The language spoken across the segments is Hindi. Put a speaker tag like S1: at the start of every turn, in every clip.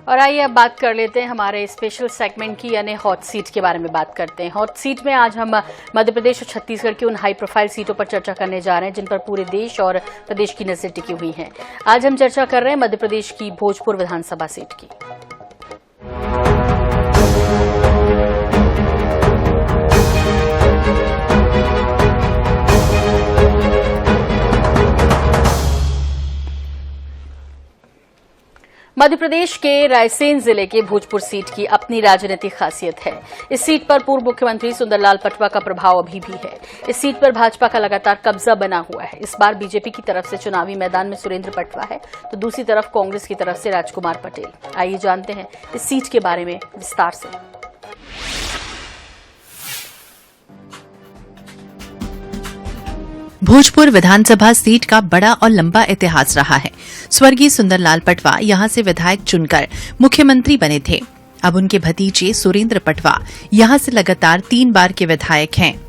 S1: और आइए अब बात कर लेते हैं हमारे स्पेशल सेगमेंट की, यानी हॉट सीट के बारे में बात करते हैं। हॉट सीट में आज हम मध्य प्रदेश और छत्तीसगढ़ की उन हाई प्रोफाइल सीटों पर चर्चा करने जा रहे हैं जिन पर पूरे देश और प्रदेश की नजर टिकी हुई है। आज हम चर्चा कर रहे हैं मध्य प्रदेश की भोजपुर विधानसभा सीट की। मध्य प्रदेश के रायसेन जिले के भोजपुर सीट की अपनी राजनीतिक खासियत है। इस सीट पर पूर्व मुख्यमंत्री सुंदरलाल पटवा का प्रभाव अभी भी है। इस सीट पर भाजपा का लगातार कब्जा बना हुआ है। इस बार बीजेपी की तरफ से चुनावी मैदान में सुरेंद्र पटवा है तो दूसरी तरफ कांग्रेस की तरफ से राजकुमार पटेल। आइए जानते हैं इस सीट के बारे में विस्तार से।
S2: भोजपुर विधानसभा सीट का बड़ा और लंबा इतिहास रहा है। स्वर्गीय सुंदरलाल पटवा यहां से विधायक चुनकर मुख्यमंत्री बने थे। अब उनके भतीजे सुरेंद्र पटवा यहां से लगातार 3 बार के विधायक हैं।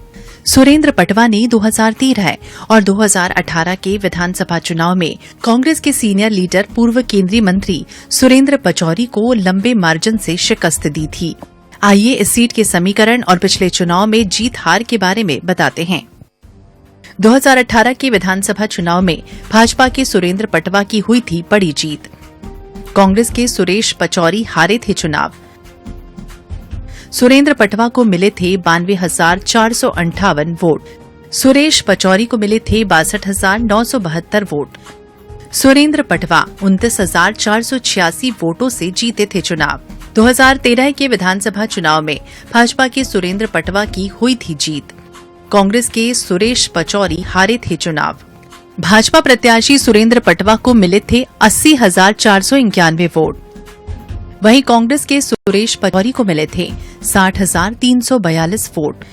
S2: सुरेंद्र पटवा ने 2013 और 2018 के विधानसभा चुनाव में कांग्रेस के सीनियर लीडर पूर्व केंद्रीय मंत्री सुरेंद्र पचौरी को लंबे मार्जिन से शिकस्त दी थी। आइए इस सीट के समीकरण और पिछले चुनाव में जीत हार के बारे में बताते हैं। 2018 के विधानसभा चुनाव में भाजपा के सुरेंद्र पटवा की हुई थी बड़ी जीत। कांग्रेस के सुरेश पचौरी हारे थे चुनाव। सुरेंद्र पटवा को मिले थे 92,458 वोट। सुरेश पचौरी को मिले थे 62,972 वोट। सुरेंद्र पटवा 29,486 वोटों से जीते थे चुनाव। 2013 के विधानसभा चुनाव में भाजपा के सुरेंद्र पटवा की हुई थी जीत। कांग्रेस के सुरेश पचौरी हारे थे चुनाव। भाजपा प्रत्याशी सुरेंद्र पटवा को मिले थे 80,491 वोट। वहीं कांग्रेस के सुरेश पचौरी को मिले थे 60,342 वोट।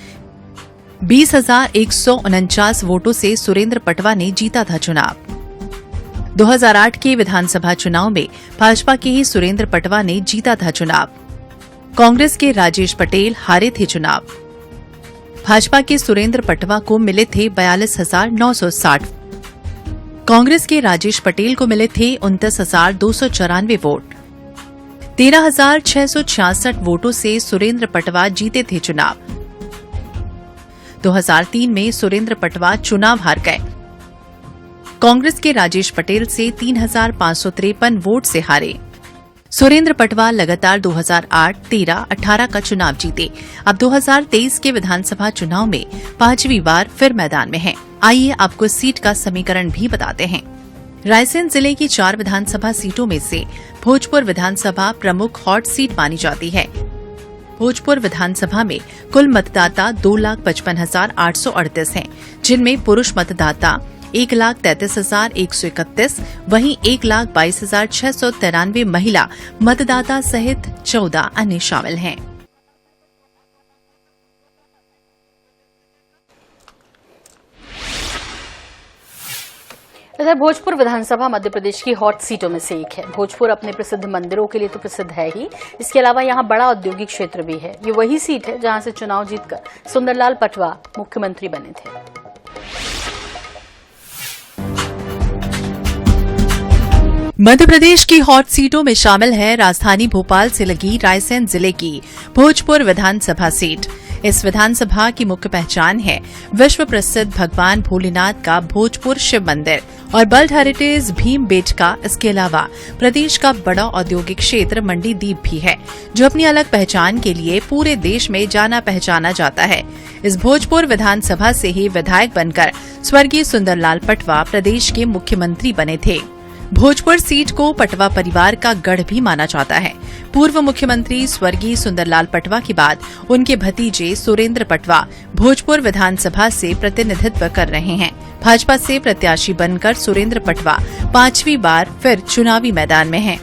S2: 20,149 वोटों से सुरेंद्र पटवा ने जीता था चुनाव। 2008 के विधानसभा चुनाव में भाजपा के ही सुरेंद्र पटवा ने जीता था चुनाव। कांग्रेस के राजेश पटेल हारे थे चुनाव। भाजपा के सुरेंद्र पटवा को मिले थे 42,960। कांग्रेस के राजेश पटेल को मिले थे 29,294 वोट। 13,666 वोटों से सुरेंद्र पटवा जीते थे चुनाव। 2003 में सुरेंद्र पटवा चुनाव हार गए। कांग्रेस के राजेश पटेल से 3,553 वोट से हारे। सुरेंद्र पटवा लगातार 2008, 13, 18 का चुनाव जीते। अब 2023 के विधानसभा चुनाव में 5वीं बार फिर मैदान में हैं। आइए आपको सीट का समीकरण भी बताते हैं। रायसेन जिले की 4 विधानसभा सीटों में से भोजपुर विधानसभा प्रमुख हॉट सीट मानी जाती है। भोजपुर विधानसभा में कुल मतदाता 2,55,838 हैं, जिनमें पुरुष मतदाता 1,33,131, वहीं 1,22,693 महिला मतदाता सहित 14 अन्य शामिल हैं।
S1: इधर भोजपुर विधानसभा मध्य प्रदेश की हॉट सीटों में से एक है। भोजपुर अपने प्रसिद्ध मंदिरों के लिए तो प्रसिद्ध है ही, इसके अलावा यहाँ बड़ा औद्योगिक क्षेत्र भी है। ये वही सीट है जहाँ से चुनाव जीतकर सुंदरलाल पटवा मुख्यमंत्री बने थे।
S2: मध्य प्रदेश की हॉट सीटों में शामिल है राजधानी भोपाल से लगी रायसेन जिले की भोजपुर विधानसभा सीट। इस विधानसभा की मुख्य पहचान है विश्व प्रसिद्ध भगवान भोलेनाथ का भोजपुर शिव मंदिर और वर्ल्ड हेरिटेज भीमबेटका। इसके अलावा प्रदेश का बड़ा औद्योगिक क्षेत्र मंडीदीप भी है, जो अपनी अलग पहचान के लिए पूरे देश में जाना पहचाना जाता है। इस भोजपुर विधानसभा से ही विधायक बनकर स्वर्गीय सुंदरलाल पटवा प्रदेश के मुख्यमंत्री बने थे। भोजपुर सीट को पटवा परिवार का गढ़ भी माना जाता है। पूर्व मुख्यमंत्री स्वर्गीय सुंदरलाल पटवा के बाद उनके भतीजे सुरेंद्र पटवा भोजपुर विधानसभा से प्रतिनिधित्व कर रहे हैं। भाजपा से प्रत्याशी बनकर सुरेंद्र पटवा 5वीं बार फिर चुनावी मैदान में हैं।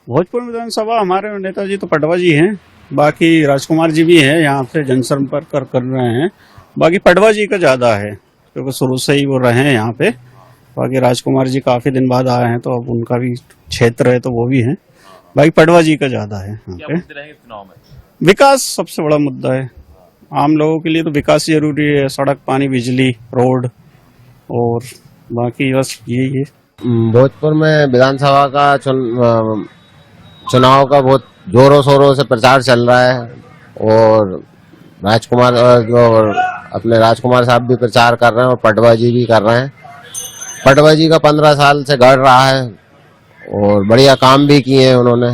S3: भोजपुर विधानसभा हमारे नेताजी तो पटवा जी हैं, बाकी राजकुमार जी भी हैं, यहाँ पे जनसंपर्क कर रहे हैं। बाकी पटवा जी का ज्यादा है क्योंकि शुरू से ही वो रहे हैं यहाँ पे। बाकी राजकुमार जी काफी दिन बाद आए हैं तो अब उनका भी क्षेत्र है तो वो भी है। बाकी पटवा जी का ज्यादा है यहाँ पे।
S4: चुनाव में
S3: विकास सबसे बड़ा मुद्दा है। आम लोगों के लिए तो विकास जरूरी है, सड़क, पानी, बिजली, रोड, और बाकी बस यही है।
S5: भोजपुर में विधानसभा का
S4: चुनाव का बहुत जोरों शोरों से प्रचार चल रहा है और राजकुमार जो अपने राजकुमार साहब भी प्रचार कर रहे हैं और पटवा जी भी कर रहे हैं। पटवा जी का 15 साल से गढ़ रहा है और बढ़िया काम भी किए हैं उन्होंने।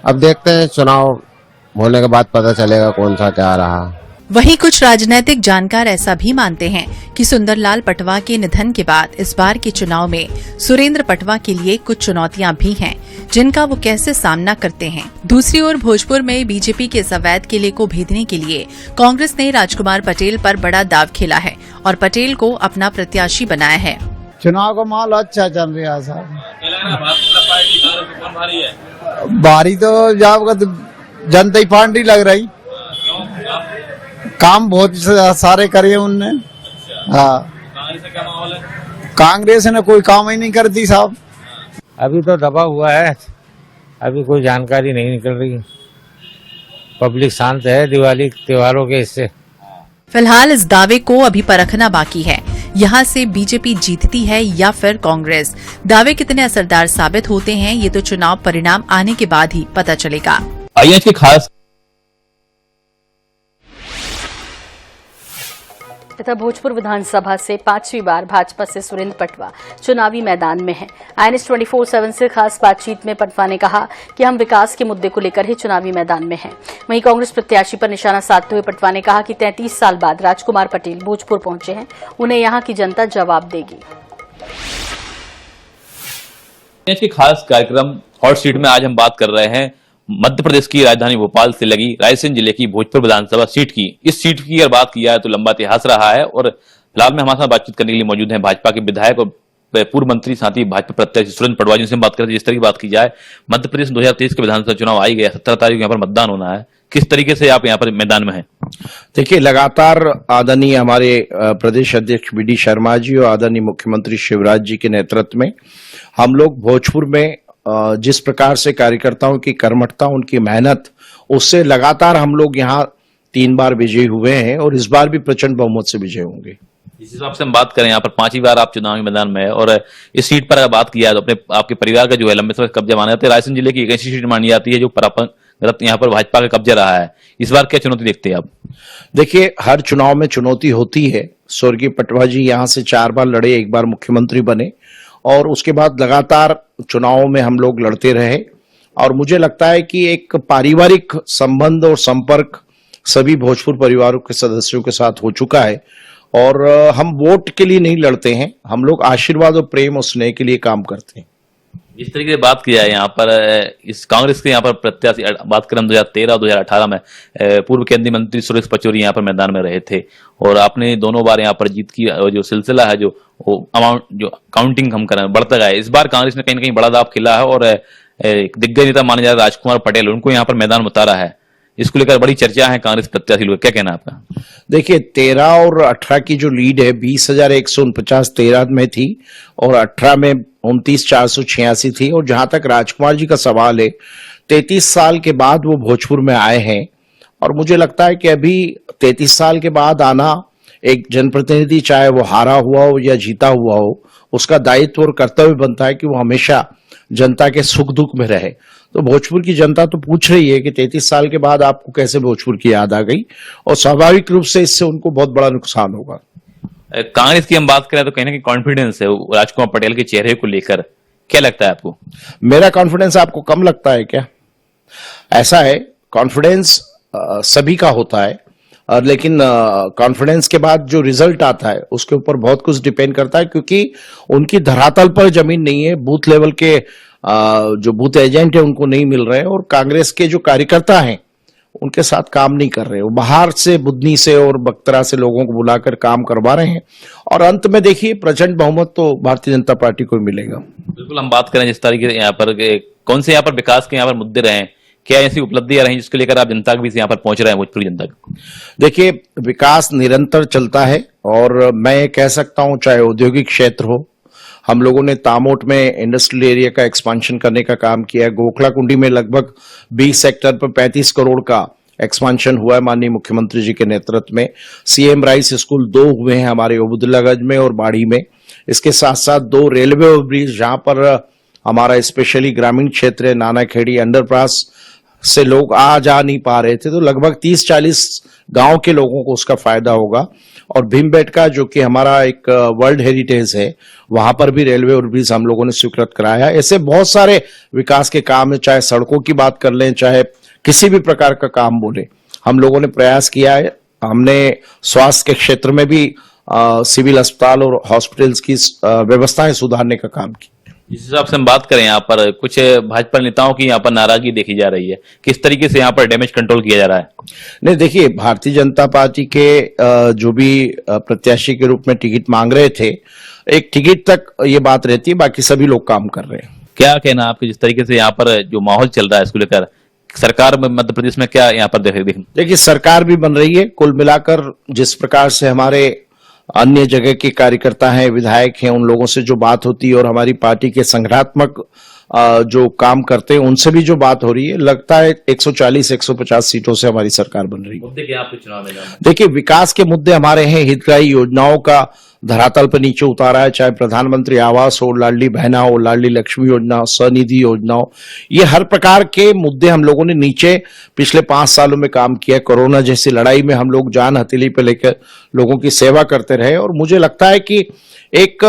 S4: अब देखते हैं चुनाव होने के बाद पता चलेगा कौन सा क्या रहा।
S2: वहीं कुछ राजनीतिक जानकार ऐसा भी मानते हैं कि सुंदरलाल पटवा के निधन के बाद इस बार के चुनाव में सुरेंद्र पटवा के लिए कुछ चुनौतियां भी हैं, जिनका वो कैसे सामना करते हैं। दूसरी ओर भोजपुर में बीजेपी के इस अवैध किले को भेदने के लिए कांग्रेस ने राजकुमार पटेल पर बड़ा दाव खेला है और पटेल को अपना प्रत्याशी बनाया है।
S5: चुनाव का माहौल अच्छा चल रहा है साहब। भारी तो जनता ही पार्टी लग रही, काम बहुत सारे करे उनने। हाँ, कांग्रेस ने कोई काम ही नहीं करती साहब।
S6: अभी तो दबा हुआ है, अभी कोई जानकारी नहीं निकल रही। पब्लिक शांत है दिवाली त्योहारों के इससे।
S2: फिलहाल इस दावे को अभी परखना बाकी है। यहाँ से बीजेपी जीतती है या फिर कांग्रेस। दावे कितने असरदार साबित होते हैं, ये तो चुनाव परिणाम आने के बाद ही पता चलेगा।
S7: आइए की खास
S1: तथा भोजपुर विधानसभा से 5वीं बार भाजपा से सुरेंद्र पटवा चुनावी मैदान में हैं। INS 24/7 से खास बातचीत में पटवा ने कहा कि हम विकास के मुद्दे को लेकर ही चुनावी मैदान में हैं। वहीं कांग्रेस प्रत्याशी पर निशाना साधते हुए पटवा ने कहा कि 33 साल बाद राजकुमार पटेल भोजपुर पहुंचे हैं, उन्हें यहां की जनता जवाब देगी।
S7: की खास कार्यक्रम हॉट सीट में आज हम बात कर रहे हैं मध्य प्रदेश की राजधानी भोपाल से लगी रायसेन जिले की भोजपुर विधानसभा सीट की। इस सीट की अगर बात की जाए तो लंबा इतिहास रहा है और फिलहाल में हमारे साथ बातचीत करने के लिए मौजूद हैं भाजपा के विधायक और पूर्व मंत्री साथ ही भाजपा प्रत्याशी सुरेंद्र पटवा जी से बात करते हैं। जिस तरह की बात की जाए मध्य प्रदेश में 2023 के विधानसभा चुनाव आई गया, 17 तारीख यहाँ पर मतदान होना है, किस तरीके से आप यहाँ पर मैदान में हैं?
S8: देखिए, लगातार आदरणीय हमारे प्रदेश अध्यक्ष BD शर्मा जी और आदरणीय मुख्यमंत्री शिवराज जी के नेतृत्व में हम लोग भोजपुर में जिस प्रकार से कार्यकर्ताओं की कर्मठता, उनकी मेहनत, उससे लगातार हम लोग यहाँ 3 बार विजयी हुए हैं और इस बार भी प्रचंड बहुमत से विजय होंगे।
S7: इस हिसाब से हम बात करें, यहाँ पर 5वीं बार आप चुनावी मैदान में है और इस सीट पर अगर बात की जाए तो अपने आपके परिवार का जो है लंबे समय कब्जा माना जाता है। रायसेन जिले की एक ऐसी सीट मानी जाती है जो परंपरागत यहाँ पर भाजपा का कब्जा रहा है। इस बार क्या चुनौती देखते हैं आप?
S8: देखिए, हर चुनाव में चुनौती होती है। स्वर्गीय पटवा जी यहाँ से 4 बार लड़े, 1 बार मुख्यमंत्री बने और उसके बाद लगातार चुनावों में हम लोग लड़ते रहे और मुझे लगता है कि एक पारिवारिक संबंध और संपर्क सभी भोजपुर परिवारों के सदस्यों के साथ हो चुका है और हम वोट के लिए नहीं लड़ते हैं, हम लोग आशीर्वाद और प्रेम और स्नेह के लिए काम करते हैं।
S7: जिस तरीके से बात की जाए यहाँ पर इस कांग्रेस के यहाँ पर प्रत्याशी बात करें 2013 और 2018 में पूर्व केंद्रीय मंत्री सुरेश पचौरी यहाँ पर मैदान में रहे थे और आपने दोनों बार यहाँ पर जीत की जो सिलसिला है, जो अमाउंट, जो काउंटिंग हम करें, बढ़ता गया। इस बार कांग्रेस ने कहीं ना कहीं बड़ा दाव खेला है और एक दिग्गज नेता माने जा रहे राजकुमार पटेल, उनको यहाँ पर मैदान में उतारा है। इसको लेकर बड़ी चर्चा है कांग्रेस प्रत्याशी लोग, क्या कहना है आपका?
S8: देखिए, 13 और 18 की जो लीड है 20,149 13 में थी और 18 में 29,486 थी और जहां तक राजकुमार जी का सवाल है, 33 साल के बाद वो भोजपुर में आए हैं और मुझे लगता है कि अभी 33 साल के बाद आना एक जनप्रतिनिधि, चाहे वो हारा हुआ हो या जीता हुआ हो, उसका दायित्व और कर्तव्य बनता है कि वो हमेशा जनता के सुख दुख में रहे। तो भोजपुर की जनता तो पूछ रही है कि 33 साल के बाद आपको कैसे भोजपुर की याद आ गई और स्वाभाविक रूप से इससे उनको बहुत बड़ा नुकसान होगा।
S7: कांग्रेस की हम बात करें तो कहीं ना कहीं कॉन्फिडेंस है राजकुमार पटेल के चेहरे को लेकर, क्या लगता है आपको?
S8: मेरा कॉन्फिडेंस आपको कम लगता है क्या? ऐसा है, कॉन्फिडेंस सभी का होता है और लेकिन कॉन्फिडेंस के बाद जो रिजल्ट आता है उसके ऊपर बहुत कुछ डिपेंड करता है क्योंकि उनकी धरातल पर जमीन नहीं है। बूथ लेवल के जो बूथ एजेंट है उनको नहीं मिल रहे हैं और कांग्रेस के जो कार्यकर्ता हैं उनके साथ काम नहीं कर रहे। वो बाहर से, बुधनी से और बख्तरा से लोगों को बुलाकर काम करवा रहे हैं और अंत में देखिए प्रचंड बहुमत तो भारतीय जनता पार्टी को मिलेगा।
S7: बिल्कुल, हम बात करें जिस तरीके से यहाँ पर कौन से यहाँ पर विकास के यहाँ पर मुद्दे रहे, क्या ऐसी उपलब्धियां रही जिसको लेकर आप जनता के बीच यहाँ पर पहुंच रहे हैं भोजपुरी जनता को?
S8: देखिए, विकास निरंतर चलता है और मैं कह सकता हूं चाहे औद्योगिक क्षेत्र हो, हम लोगों ने तामोट में इंडस्ट्रियल एरिया का एक्सपांशन करने का काम किया है। गोखला कुंडी में लगभग 20 सेक्टर पर 35 करोड़ का एक्सपांशन हुआ है माननीय मुख्यमंत्री जी के नेतृत्व में। CM राइस स्कूल 2 हुए हैं हमारे अब्दुल्लागंज में और बाड़ी में। इसके साथ साथ 2 रेलवे ओवरब्रिज जहां पर हमारा स्पेशली ग्रामीण क्षेत्र नानाखेड़ी अंडरपास से लोग आ जा नहीं पा रहे थे, तो लगभग 30-40 गांव के लोगों को उसका फायदा होगा। और भीमबेटका जो कि हमारा एक वर्ल्ड हेरिटेज है, वहां पर भी रेलवे ओवरब्रिज हम लोगों ने स्वीकृत कराया है। ऐसे बहुत सारे विकास के काम है, चाहे सड़कों की बात कर लें, चाहे किसी भी प्रकार का काम बोले, हम लोगों ने प्रयास किया है। हमने स्वास्थ्य के क्षेत्र में भी सिविल अस्पताल और हॉस्पिटल्स की व्यवस्थाएं सुधारने का काम किया।
S7: जिस हिसाब से हम बात करें यहाँ पर कुछ भाजपा नेताओं की यहाँ पर नाराजगी देखी जा रही है, किस तरीके से यहाँ पर डैमेज कंट्रोल किया जा रहा है?
S8: नहीं, देखिए, भारतीय जनता पार्टी के जो भी प्रत्याशी के रूप में टिकट मांग रहे थे, एक टिकट तक ये बात रहती है, बाकी सभी लोग काम कर रहे हैं।
S7: क्या कहना आपके, जिस तरीके से यहाँ पर जो माहौल चल रहा है इसको लेकर, सरकार में मध्य प्रदेश में क्या यहाँ पर
S8: देखिए, सरकार भी बन रही है। कुल मिलाकर जिस प्रकार से हमारे अन्य जगह के कार्यकर्ता हैं, विधायक हैं, उन लोगों से जो बात होती है और हमारी पार्टी के संगठनात्मक जो काम करते हैं उनसे भी जो बात हो रही है, लगता है 140-150 सीटों से हमारी सरकार बन रही है।
S7: मुद्दे क्या आपके चुनाव में?
S8: देखिए, विकास के मुद्दे हमारे हैं, हितग्राही योजनाओं का धरातल पर नीचे उतारा है, चाहे प्रधानमंत्री आवास हो, लाडली बहना हो, लाडली लक्ष्मी योजना, स्वनिधि योजना हो, ये हर प्रकार के मुद्दे हम लोगों ने नीचे पिछले 5 सालों में काम किया। कोरोना जैसी लड़ाई में हम लोग जान हथेली पे लेकर लोगों की सेवा करते रहे, और मुझे लगता है कि एक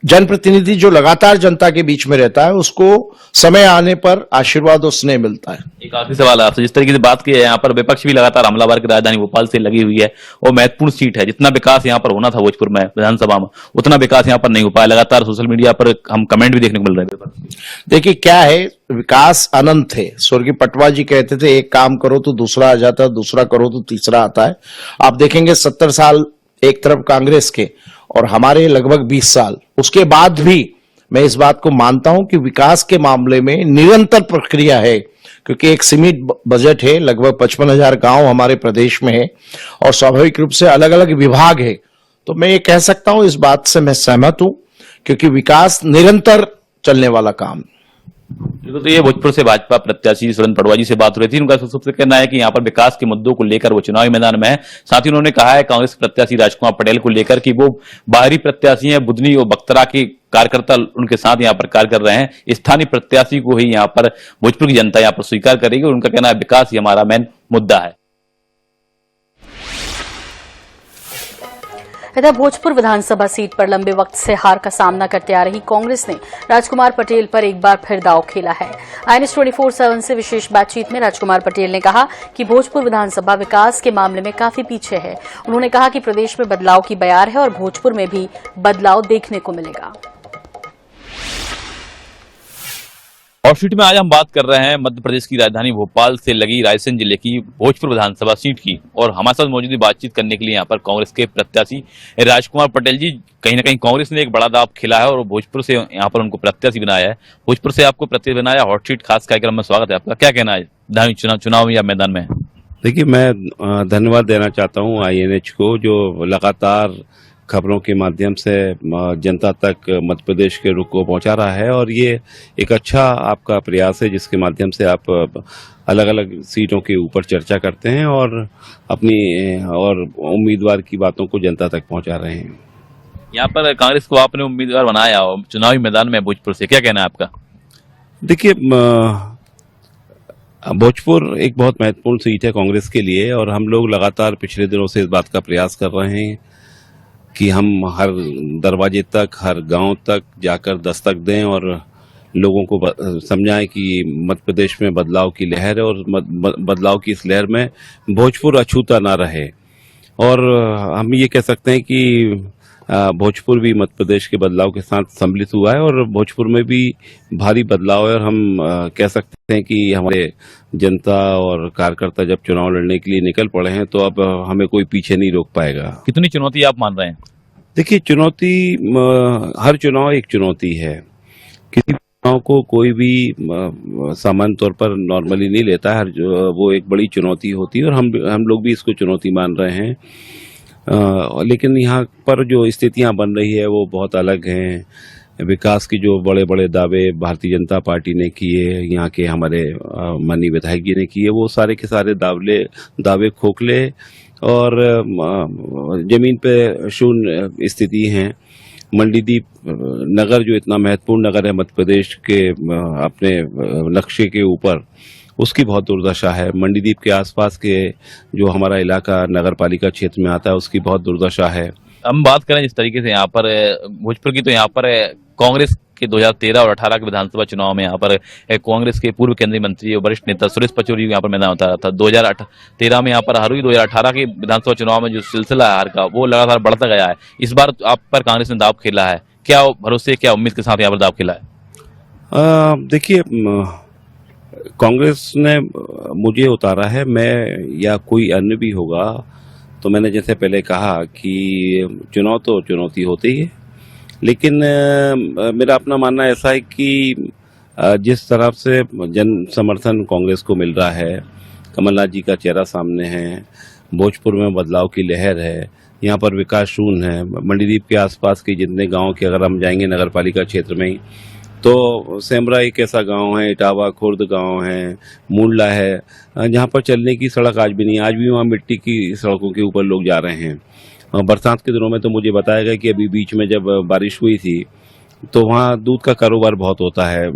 S8: जनप्रतिनिधि जो लगातार जनता के बीच में रहता है, उसको समय आने पर आशीर्वाद और स्नेह मिलता है।
S7: एक आखिरी सवाल है आपसे, जिस तरीके से बात की है, यहाँ पर विपक्ष भी लगातार हमलावर की राजधानी भोपाल से लगी हुई है और महत्वपूर्ण सीट है। जितना विकास यहाँ पर होना था भोजपुर में विधानसभा में, उतना विकास यहाँ पर नहीं हो पाया। लगातार सोशल मीडिया पर हम कमेंट भी देखने को मिल रहे हैं।
S8: देखिए, क्या है, विकास अनंत है। स्वर्गीय पटवा जी कहते थे, एक काम करो तो दूसरा आ जाता है, दूसरा करो तो तीसरा आता है। आप देखेंगे 70 साल एक तरफ कांग्रेस के और हमारे लगभग 20 साल, उसके बाद भी मैं इस बात को मानता हूं कि विकास के मामले में निरंतर प्रक्रिया है, क्योंकि एक सीमित बजट है, लगभग 55,000 गांव हमारे प्रदेश में है और स्वाभाविक रूप से अलग अलग विभाग है। तो मैं ये कह सकता हूं, इस बात से मैं सहमत हूं, क्योंकि विकास निरंतर चलने वाला काम।
S7: तो ये भोजपुर से भाजपा प्रत्याशी सुरेंद्र पटवा जी से बात हो रही थी। उनका सबसे कहना है कि यहाँ पर विकास के मुद्दों को लेकर वो चुनावी मैदान में है। साथ ही उन्होंने कहा है कांग्रेस प्रत्याशी राजकुमार पटेल को लेकर कि वो बाहरी प्रत्याशी हैं, बुधनी और बख्तरा के कार्यकर्ता उनके साथ यहाँ पर कार्य कर रहे हैं। स्थानीय प्रत्याशी को ही यहाँ पर भोजपुर की जनता यहाँ पर स्वीकार करेगी और उनका कहना है विकास ही हमारा मेन मुद्दा है।
S1: इधर भोजपुर विधानसभा सीट पर लंबे वक्त से हार का सामना करते आ रही कांग्रेस ने राजकुमार पटेल पर एक बार फिर दांव खेला है। INS 24/7 से विशेष बातचीत में राजकुमार पटेल ने कहा कि भोजपुर विधानसभा विकास के मामले में काफी पीछे है। उन्होंने कहा कि प्रदेश में बदलाव की बयार है और भोजपुर में भी बदलाव देखने को मिलेगा।
S7: और सीट में आज हम बात कर रहे हैं मध्य प्रदेश की राजधानी भोपाल से लगी रायसेन जिले की भोजपुर विधानसभा सीट की, और हमारे साथ मौजूद बातचीत करने के लिए यहाँ पर कांग्रेस के प्रत्याशी राजकुमार पटेल जी। कहीं ना कहीं कांग्रेस ने एक बड़ा दांव खेला है और भोजपुर से यहाँ पर उनको प्रत्याशी बनाया है। भोजपुर से आपको प्रत्याशी बनाया, हॉट सीट खास कार्यक्रम में स्वागत है आपका। क्या कहना है चुनाव या मैदान में?
S9: देखिए, मैं धन्यवाद देना चाहता हूँ INH को, जो लगातार खबरों के माध्यम से जनता तक मध्य प्रदेश के रुख को पहुंचा रहा है, और ये एक अच्छा आपका प्रयास है जिसके माध्यम से आप अलग अलग सीटों के ऊपर चर्चा करते हैं और अपनी और उम्मीदवार की बातों को जनता तक पहुंचा रहे हैं।
S7: यहाँ पर कांग्रेस को आपने उम्मीदवार बनाया और चुनावी मैदान में भोजपुर से, क्या कहना है आपका?
S9: देखिए, भोजपुर एक बहुत महत्वपूर्ण सीट है कांग्रेस के लिए, और हम लोग लगातार पिछले दिनों से इस बात का प्रयास कर रहे हैं कि हम हर दरवाजे तक, हर गांव तक जाकर दस्तक दें और लोगों को समझाएं कि मध्य प्रदेश में बदलाव की लहर है और बदलाव की इस लहर में भोजपुर अछूता ना रहे। और हम ये कह सकते हैं कि भोजपुर भी मध्य प्रदेश के बदलाव के साथ सम्मिलित हुआ है और भोजपुर में भी भारी बदलाव है, और हम कह सकते हैं कि हमारे जनता और कार्यकर्ता जब चुनाव लड़ने के लिए निकल पड़े हैं तो अब हमें कोई पीछे नहीं रोक पाएगा।
S7: कितनी चुनौती आप मान रहे हैं?
S9: देखिए, चुनौती, हर चुनाव एक चुनौती है। किसी चुनाव को कोई भी सामान्य तौर पर नॉर्मली नहीं लेता है, वो एक बड़ी चुनौती होती है और हम लोग भी इसको चुनौती मान रहे हैं। लेकिन यहाँ पर जो स्थितियां बन रही है वो बहुत अलग हैं। विकास की जो बड़े बड़े दावे भारतीय जनता पार्टी ने किए, यहाँ के हमारे माननीय विधायक जी ने किए, वो सारे के सारे दावे खोखले और जमीन पे शून्य स्थिति हैं। मंडीदीप नगर जो इतना महत्वपूर्ण नगर है मध्य प्रदेश के अपने नक्शे के ऊपर, उसकी बहुत दुर्दशा है। मंडीदीप के आसपास के जो हमारा इलाका नगर पालिका क्षेत्र में आता है उसकी बहुत दुर्दशा है।
S7: हम बात करें जिस तरीके से यहाँ पर भोजपुर की, तो यहाँ पर कांग्रेस के 2013 और 18 के विधानसभा चुनाव में यहाँ पर कांग्रेस के पूर्व केंद्रीय मंत्री और वरिष्ठ नेता सुरेश पचौरी यहाँ पर मैदान उतारा था। 2013 में यहाँ पर हार हुई, 2018 के विधानसभा चुनाव में जो सिलसिला है हार का वो लगातार बढ़ता गया है। इस बार आप पर कांग्रेस ने दाव खेला है, क्या भरोसे क्या उम्मीद के साथ यहाँ पर दाव खेला है?
S9: देखिए, कांग्रेस ने मुझे उतारा है, मैं या कोई अन्य भी होगा तो मैंने जैसे पहले कहा कि चुनाव तो चुनौती होती ही है, लेकिन मेरा अपना मानना ऐसा है कि जिस तरफ से जन समर्थन कांग्रेस को मिल रहा है, कमलनाथ जी का चेहरा सामने है, भोजपुर में बदलाव की लहर है, यहाँ पर विकास शून्य है। मंडीदीप के आसपास के जितने गांव के अगर हम जाएंगे नगर पालिका क्षेत्र में ही, तो सेमरा एक ऐसा गांव है, इटावा खुर्द गांव है, मुंडला है, जहाँ पर चलने की सड़क आज भी नहीं, आज भी वहाँ मिट्टी की सड़कों के ऊपर लोग जा रहे हैं। बरसात के दिनों में तो मुझे बताया गया कि अभी बीच में जब बारिश हुई थी तो वहाँ दूध का कारोबार बहुत होता है।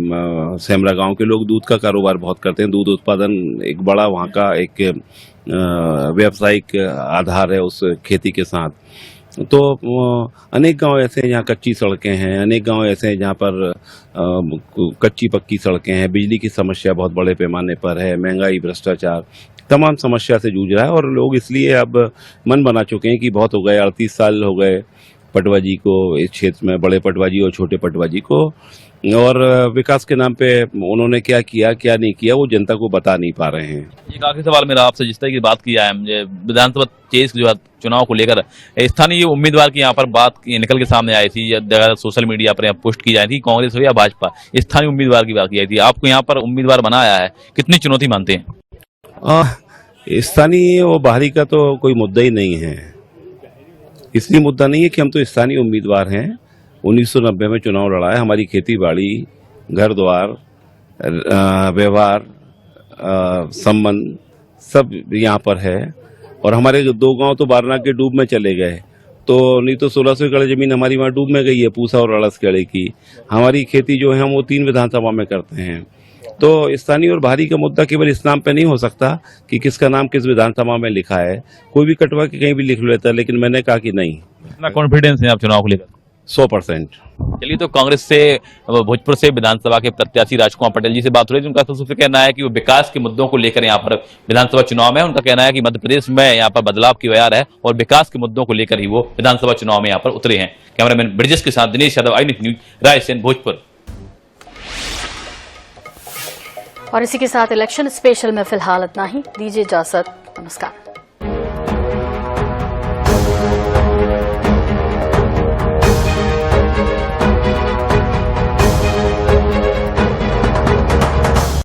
S9: सेमरा गांव के लोग दूध का कारोबार बहुत करते हैं, दूध उत्पादन एक बड़ा वहाँ का एक व्यावसायिक आधार है उस खेती के साथ। तो अनेक गांव ऐसे हैं जहाँ कच्ची सड़कें हैं, अनेक गांव ऐसे हैं जहाँ पर कच्ची पक्की सड़कें हैं, बिजली की समस्या बहुत बड़े पैमाने पर है, महंगाई, भ्रष्टाचार, तमाम समस्या से जूझ रहा है। और लोग इसलिए अब मन बना चुके हैं कि बहुत हो गए, 38 साल हो गए पटवाजी को इस क्षेत्र में, बड़े पटवाजी और छोटे पटवाजी को, और विकास के नाम पे उन्होंने क्या किया क्या नहीं किया वो जनता को बता नहीं पा रहे हैं।
S7: एक आखिरी सवाल मेरा आपसे, जिस तरह की बात किया है विधानसभा चेस जो है चुनाव को लेकर, स्थानीय उम्मीदवार की यहाँ पर बात निकल के सामने आई थी, सोशल मीडिया पर पोस्ट की जाती थी, कांग्रेस हो या भाजपा, स्थानीय उम्मीदवार की बात की जाती थी। आपको यहाँ पर उम्मीदवार बनाया है, कितनी चुनौती मानते हैं?
S9: स्थानीय और बाहरी का तो कोई मुद्दा ही नहीं है। इसलिए मुद्दा नहीं है कि हम तो स्थानीय उम्मीदवार हैं, 1990 में चुनाव लड़ा है, हमारी खेती बाड़ी, घर द्वार, व्यवहार, संबंध सब यहाँ पर है। और हमारे 2 गांव तो बारना के डूब में चले गए, तो नहीं तो 1600 एकड़ जमीन हमारी वहाँ डूब में गई है, पूसा और अड़स केड़े की। हमारी खेती जो है हम वो 3 विधानसभा में करते हैं। तो स्थानीय और बाहरी का मुद्दा केवल इस नाम पे नहीं हो सकता कि किसका नाम किस विधानसभा में लिखा है, कोई भी कटवा के कहीं भी लिख लेता है, लेकिन मैंने कहा कि नहीं।
S7: इतना कॉन्फिडेंस है आप चुनाव को लेकर?
S9: 100%।
S7: चलिए, तो कांग्रेस से भोजपुर से विधानसभा के प्रत्याशी राजकुमार पटेल जी से बात हो रही है। उनका सबसे कहना है कि वो विकास के मुद्दों को लेकर यहाँ पर विधानसभा चुनाव में, उनका कहना है कि मध्य प्रदेश में यहाँ पर बदलाव की बयार है और विकास के मुद्दों को लेकर ही वो विधानसभा चुनाव में यहाँ पर उतरे हैं। कैमरामैन ब्रिजेश के साथ दिनेश यादव, आई न्यूज, रायसेन, भोजपुर।
S1: और इसी के साथ इलेक्शन स्पेशल में फिलहाल इतना ही। दीजिए इजाजत, नमस्कार।